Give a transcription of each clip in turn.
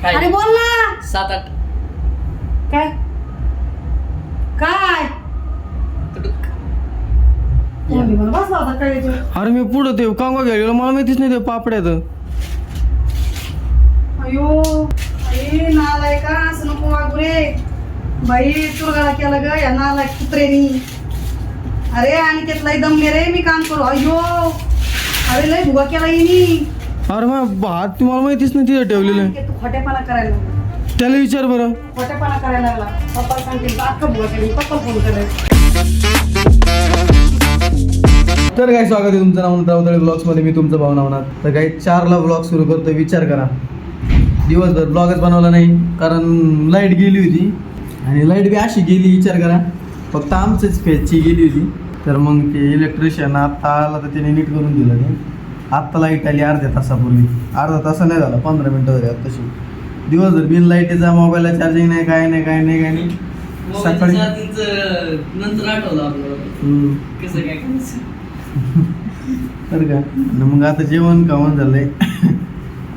अरे बोल ना. 7-8 काय काय कोणी मला बसला होता काय याच्यावर? अरे मी पुढं ते कांगा घ्यायला मला माहितीच नाही ते पापड्यात. अयो अरे नालाय का असं नको वागू रे बाई. तुरगाळा केला ग या नालाय कुत्रेनी. अरे आणि त्यातलाही दमले रे मी काम करू. अयो अरे लय भुगा केला येणी. अरे मग भात तुम्हाला माहितीच नाही तिथे ठेवलेलं. तू खोट्यापणा करायला लागला. त्याला विचार बरं. खोट्यापणा करायला लागला. पप्पा सांगते अख्खा भुगा केली. पप्पा फोन करायला. तर काय स्वागत आहे तुमचं नाव रावतळे ब्लॉग्समध्ये. मी तुमचं भाऊ नावनाथ. तर काही 4ला ब्लॉग सुरू करतो. विचार करा दिवसभर ब्लॉगच बनवला नाही कारण लाईट गेली होती. आणि लाईट बी अशी गेली विचार करा फक्त आमचंच फेजची गेली होती. तर मग ते इलेक्ट्रिशियन आत्ता आला तर त्याने नीट करून दिलं ते. आत्ता लाईट आली अर्ध्या तासापूर्वी. अर्धा तास नाही झाला 15 मिनटं झाली आत्ताशी. दिवसभर बिन लाईटीचा मोबाईलला चार्जिंग नाही काय नाही सकाळी नंतर आठवलं आपलं कसं काय करायचं. तर का मग आता जेवण खावण झालंय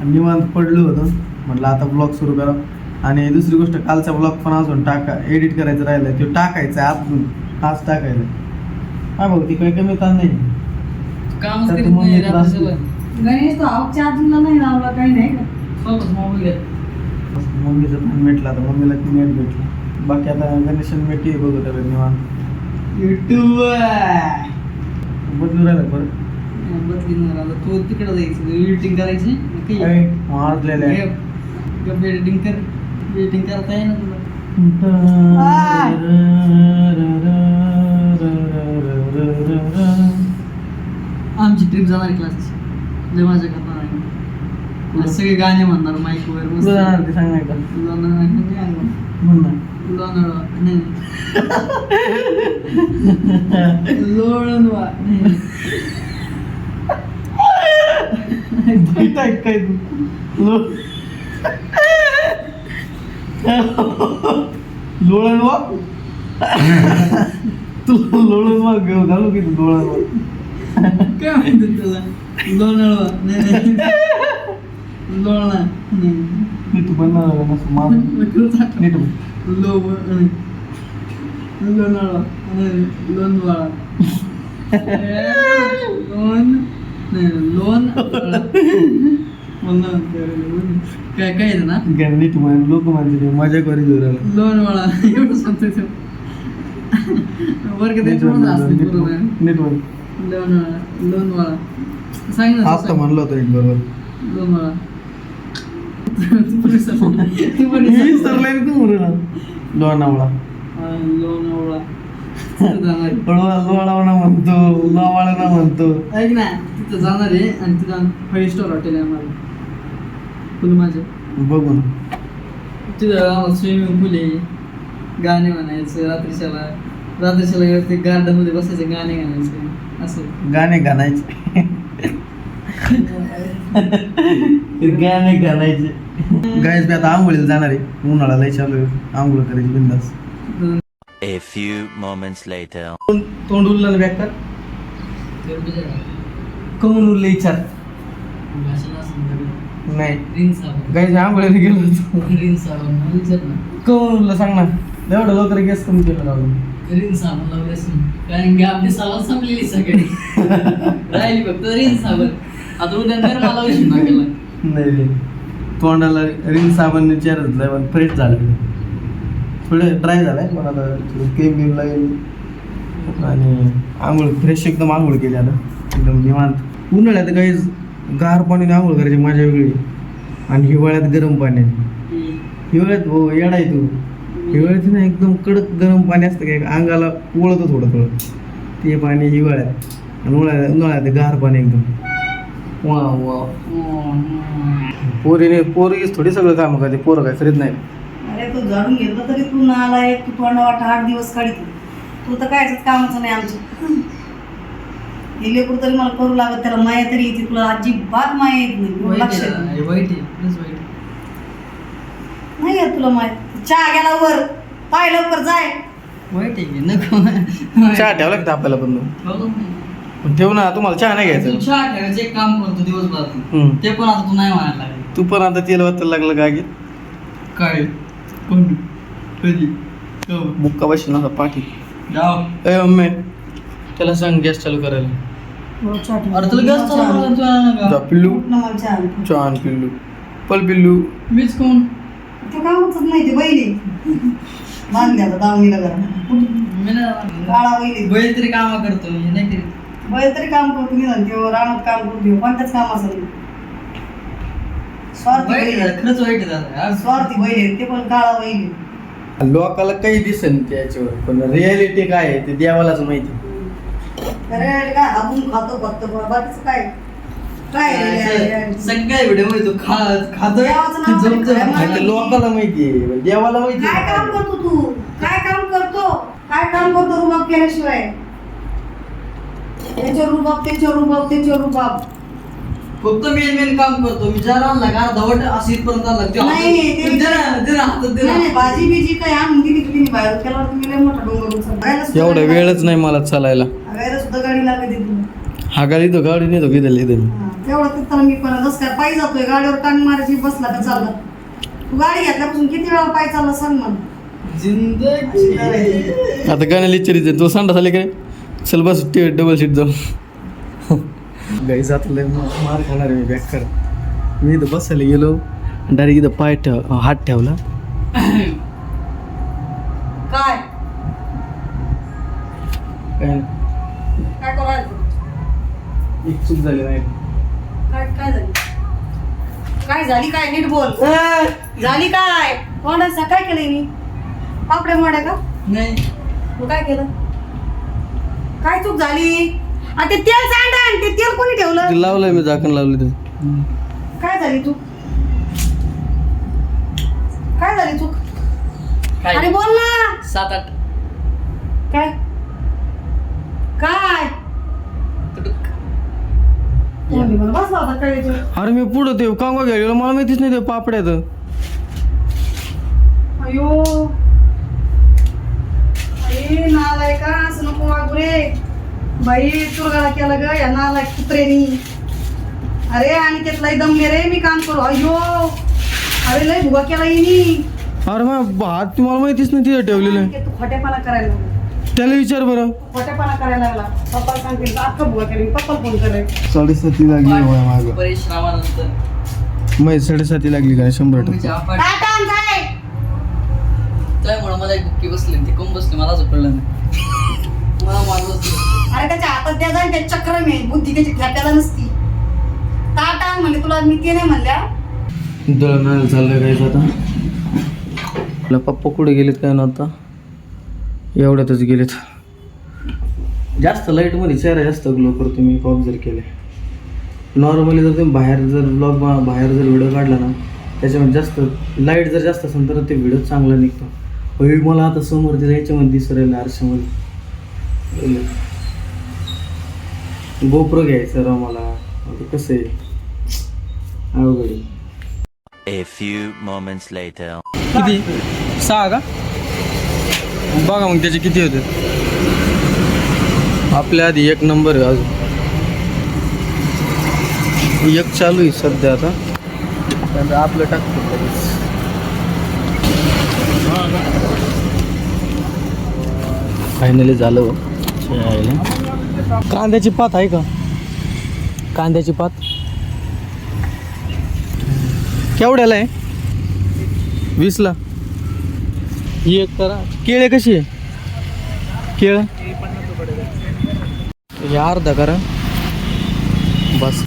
निवांत पडलो होतो. म्हटलं आता ब्लॉग सुरू करा. आणि दुसरी गोष्ट कालचा ब्लॉग पण अजून एडिट करायचं राहिलं. तो टाकायचा अजून आज टाकायला. हा भाऊ ती काही कमी ताण नाही. कामच तर करीत मग नाही मी त्रास रात्रभर. गणेश तो आऊट चार्जिंगला नाही लावला काही नाही का? सोबत मोबाईल घेत. मम्मीचं पण भेटला आता मम्मीला ती नेट भेटली. बाकी आता गणेशन मेटी बघू त्याला निवांत युट्यूब बदलू राहिला परत. बदलीन आता तू तिकडे जायचं एडिटिंग करायची मारलेलं आहे. एडिटिंग कर. एडिटिंग करता आहे ना तुला. आमची ट्रिप जाणार क्लासची जे माझ्या करणार आहे. सगळे गाणे म्हणणार माईक वर मस्त. तुला जाणार ते सांग नाही का म्हण ना. लोळणवा काय तू लोळण वा तू लोळण वा घेऊ घालू की तू लोळण वा काय म्हणतात त्याला. लोणळवा नाही लोळणा मी तू बनणार मस्त माझ नीट लोणळवा लोणवाळा लोण नाही लोण काय काय आहे ना नीट म्हण. लोक म्हणते मजा करी जोर लोणवाळा एवढं सांगतोय तो. बरं का ते थोडंसं असतं बरोबर. नीट म्हण. लोणवाळा लोणवाळा सांग ना. आज तर म्हणलं होतं एक बरोबर. लोणवाळा तू पण विसरलाय तू म्हणून लोणावळा लोणावळा लोणावळा म्हणतो लोणावळा म्हणतो. ऐक ना तिथं जाणार आहे आणि तिथं 5 स्टार हॉटेल आहे आम्हाला. फुल माझं बघू ना. तिथं स्विमिंग पूल आहे. गाणे म्हणायचं रात्रीच्याला ते गार्डन मध्ये बसायचं गाणे गाण्याचं असं गाणे गाणायचे गाणे गाणायचे. गायस मी आता आंघोळीला जाणार आहे. उन्हाळा लय चालू आहे. आंघोळ करायची बिंदास. A few moments later. तोंड उरलं बॅग कर. कमून उरले विचार नाही. गायस आंघोळीला गेलो होतो. कमून उरलं सांग ना. एवढं लवकर गॅस कमी केलं राहून. कारण की आपली साबण संपलेली सगळी राहिली फक्त रिन साबण. आता उद्या मला विषय टाकला नाही तोंडाला रिन साबण चेहरा पण फ्रेश झालं. थोडं ड्राय झालंय पण आता क्रीम बिम लागेल. आणि आंघोळ फ्रेश एकदम आंघोळ केली आता एकदम निवांत. उन्हाळ्यात काही गार पाण्याने आंघोळ करायची मजा वेगळी. आणि हिवाळ्यात गरम पाण्याने. हिवाळ्यात हो येडा आहे तू. हिवाळ्यात ना एकदम कडक गरम पाणी असतं काय अंगाला ओळखतं थोडं ते पाणी हिवाळ्यात. आणि उन्हाळ्यात गार पाणी एकदम वा वा. पोरीच थोडी सगळं काम करते. पोरं काय करीत नाही. अरे तू झाडून घेतलं तरी तू नाला एक तू तोंडा वाटा 8 दिवस काढित. तू तर कायच कामाचं नाही आमचं. हे लेकरू तरी मला करू लागत. त्याला माया तरी येते. तुला अजिबात माया येत नाही. लक्ष नाही येत तुला माया. चहा गेला वर पाय लवकर जाय. वाईट आहे नको. चहा ठेवला का आपल्याला पण ठेव ना. तुम्हाला चहा नाही घ्यायचं. चहा ठेवायचं एक काम करतो दिवसभरात. ते पण आता तू नाही म्हणायला लागला. तू पण आता तेल वाचायला लागलं का की काय कोण कधी बुक्का बसला ना पाठी जाओ ए मम्मी त्याला सांग गॅस चालू करायला हो, चहा ठेव. अरे तुला गॅस चालू करायला तू आणा जा का? पिल्लू उठ ना मला चहा आण. छान पिल्लू पल पिल्लू मीच कोण ते कामच नाही ते बैली बांधल्या आता दावणीला घरा मी नाही काळा बैली बैल तरी काम करतो मी नाही करीत बैल तरी काम करतो निघाल तेव्हा रानात काम करून देऊ कोणत्याच काम असेल स्वार्थी वाईट बैल आहे, आहे. खरंच वाईट झालं आज स्वार्थी बैल आहे, ते पण काळा बैल आहे. लोकाला काही दिसेल त्याच्यावर पण रियालिटी काय आहे ते देवालाच माहिती अरे काय आपण खातो फक्त बाकीचं काय काय रे? सगळ्या व्हिडिओ मध्ये तू खातोय देवाचं ते नाव जमतं. तरी काय आणि ते लोकाला माहिती आहे देवाला माहिती काय काम आहे. करतो तू काय काम करतो रुबाब केल्याशिवाय त्याच्या रुबाब फक्त मेन काम करतो मी जरा आणला का धवट अशी इथपर्यंत आला ते नाही, ते- दे ना हातात दे ना. नाही भाजी बिजी काय आणून दिली की नाही बाहेर केल्यावर तुम्ही लय मोठा डोंगर उचलला. एवढा वेळच नाही मला चालायला गायला सुद्धा गाडी लागते तुला हा गाडी तो गाडी नाही तो किती इथं तेवढं तिथं मी पण जस काय पायी जातोय गाडीवर टांग मारायची बसला का चालला तू गाडी घेतल्यापासून किती वेळा पायी चालला सांग मला जिंदगी आता गाण्याला इच्छा तो सांडा झाले काय चल बस डबल सीट जाऊ गाई जातलं मार खाणार मी बॅक कर मी इथं बसायला गेलो डायरेक्ट इथं हात ठेवला काय काय काय करायचं एक चूक झाली नाही काय झाली काय नीट बोल झाली काय कोणाचा काय केलंय मी पापड्या मोड्या का नाही तू काय केलं काय चूक झाली आ ते तेल सांडण ते तेल कोणी ठेवलं ते लावलंय मी झाकण लावलं ते काय झाली चूक काय झाली चूक काय? अरे बोल ना 7-8 काय काय तोंडी मला बसला होता काय याच्यावर? अरे मी पुढं ते कांगा घ्यायला मला माहितीच नाही ते पापड्यात अयो अरे नालाय का असं नको वागू रे बाई तुरगाळा केला ग या नालाय कुत्रेनी अरे आणि त्यातलाही दमले रे मी काम करू अयो अरे लय भुगा केला येणी अरे मग हात तुम्हाला माहितीच नाही तिथं ठेवलेलं आहे. तू खोट्यापणा करायला लागला त्याला विचार बरं खोट्यापणा करायला लागला पप्पा सांगतील अख्खा भुगा केली पप्पा फोन करे 7:30 लागली माग परिश्रमानंतर मग 7:30 लागली का 100%. त्यामुळे मला एक बुक्की बसली ती कोण बसली मला असं कळलं नाही मला मारलं अरे त्याच्या हातात द्या जाईल त्या चक्रम आहे बुद्धी त्याची ठेप्याला नसती ताटा म्हणजे तुला मी ते नाही म्हणल्या दळण चाललंय काय आता आपला पप्पा कुठे गेलेत काय नव्हता एवढ्यातच गेलेत जास्त लाईटमध्ये चेहरा जास्त ग्लो करतो मी ऑब्झर्व केले नॉर्मली जर तुम्ही बाहेर जर व्हिडिओ काढला ना त्याच्यामध्ये जास्त लाईट जर जास्त असेल तर ते व्हिडिओ चांगला निघतो होई मला आता समोर ते याच्यामध्ये दिसत राहिलं आरशामध्ये गोप्रो घ्यायचं राव मला आता कसं आहे अवघड आहे. A few moments later. किती 6 का बघा मग त्याचे किती होते आपल्या आधी 1 नंबर आहे अजून 1 चालू आहे सध्या आता त्यानंतर आपलं टाकतो फायनली झालं कांद्याची पात आहे का कांद्याची पात केवढ्याला आहे 20ला ही एक करा केळे कशी आहे केळ हे अर्धा करा बस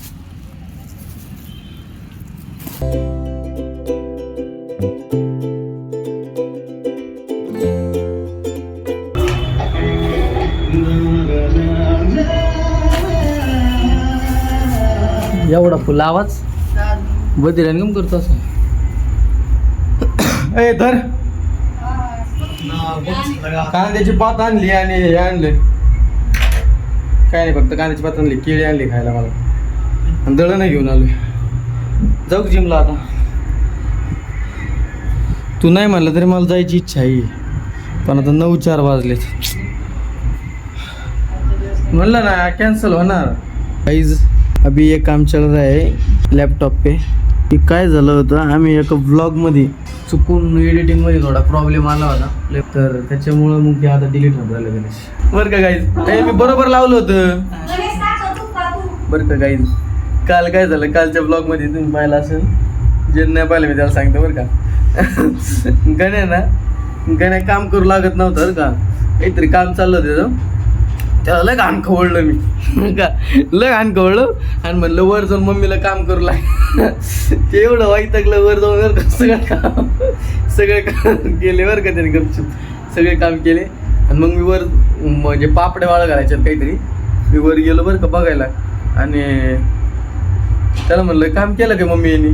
एवढा फुल आवाज बदिराने कम करतो असं ए धर कांद्याची पात आणली आणि हे आणले काय नाही फक्त कांद्याची पात आणली केळी आणली खायला मला आणि दळण घेऊन आलोय जाऊ जिमला आता तू नाही म्हणलं तरी मला जायची इच्छा आहे पण आता 9-4 वाजलेत म्हणलं ना कॅन्सल होणार गाइस अभी ये काम चल रहा है लैपटॉप पे कि काय झालं होतं आम्ही एका व्लॉगमध्ये चुकून एडिटिंगमध्ये थोडा प्रॉब्लेम आला होता तर त्याच्यामुळं मग ते आता डिलीट होत झालं गणेश. बरं का गाईज मी बरोबर लावलं होतं. बरं का गाईज काल काय झालं कालच्या ब्लॉगमध्ये तुम्ही पाहिलं असेल जे नाही पाहिलं मी त्याला सांगतो बरं का. गण्या काम करू लागत नव्हतं बरं का. काहीतरी काम चाललं होतं त्याला लय घाण खवळलं मी का लय घाण खवळलं आणि म्हणलं वर जाऊन मम्मीला काम करू लाग. ते एवढं वैतागलं वर जाऊन बरं का सगळं काम केले बरं का त्याने गपचूप सगळे काम केले. आणि मग मी वर म्हणजे पापड्या वाळा घालायच्यात काहीतरी मी वर गेलो बरं का बघायला आणि त्याला म्हणलं काम केलं का मम्मी यांनी.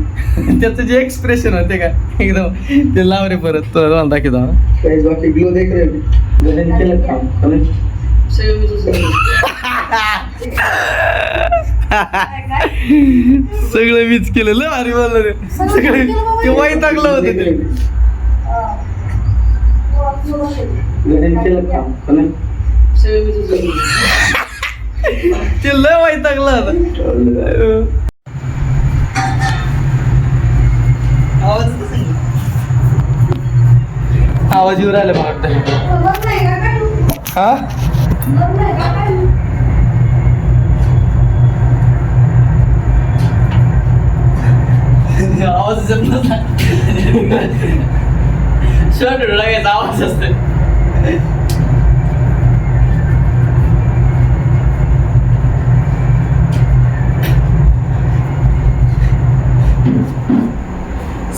त्याचं जे एक्सप्रेशन होते का एकदम ते लाव रे परत तुम्हाला दाखवतो. ग्लो देख रे केलं काम सगळं मीच केलेलं अरे बोललं रे सगळे ते वैतागलं होतं ते लय वैतागलं होतं. आवाज येऊ राहिला मला वाटतं. हा आवाज येत नसता शर्ट टाकायचा आवाज असतो.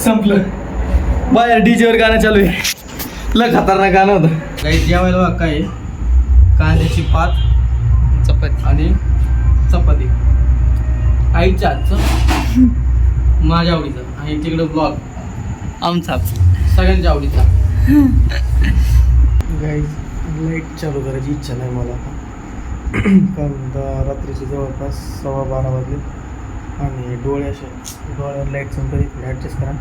संपलं बाहेर डीजे वर गाणं चालू आहे. लय खतरनाक गाणं होतं. काही जेवायला बघ काय कांद्याची पात चपाती आणि चपाती आईच्या हातचं माझ्या आवडीचं आणि तिकडं ब्लॉग आमचा सगळ्यांच्या आवडीचा. गाईज लाईट चालू करायची इच्छा नाही मला आता कारण रात्रीचे जवळपास 12:15 वाजले आणि डोळ्यावर लाईट संपली थोडी ॲडजस्ट करा.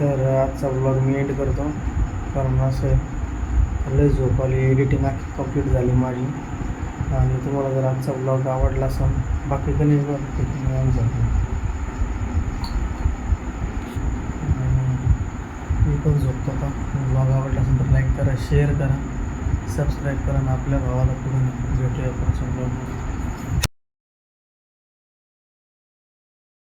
तर आजचा ब्लॉग मी एंड करतो कारण असं लय झोप आली एडिटिंग आखी कंप्लीट झाली माझी. आणि तुम्हाला जर आजचा ब्लॉग आवडला असेल बाकी गणेश मी पण झोपतो आता. ब्लॉग आवडला असेल तर लाईक करा शेअर करा सबस्क्राईब करा आणि आपल्या भावाला पुढे भेटूया पुढच्या ब्लॉगमध्ये.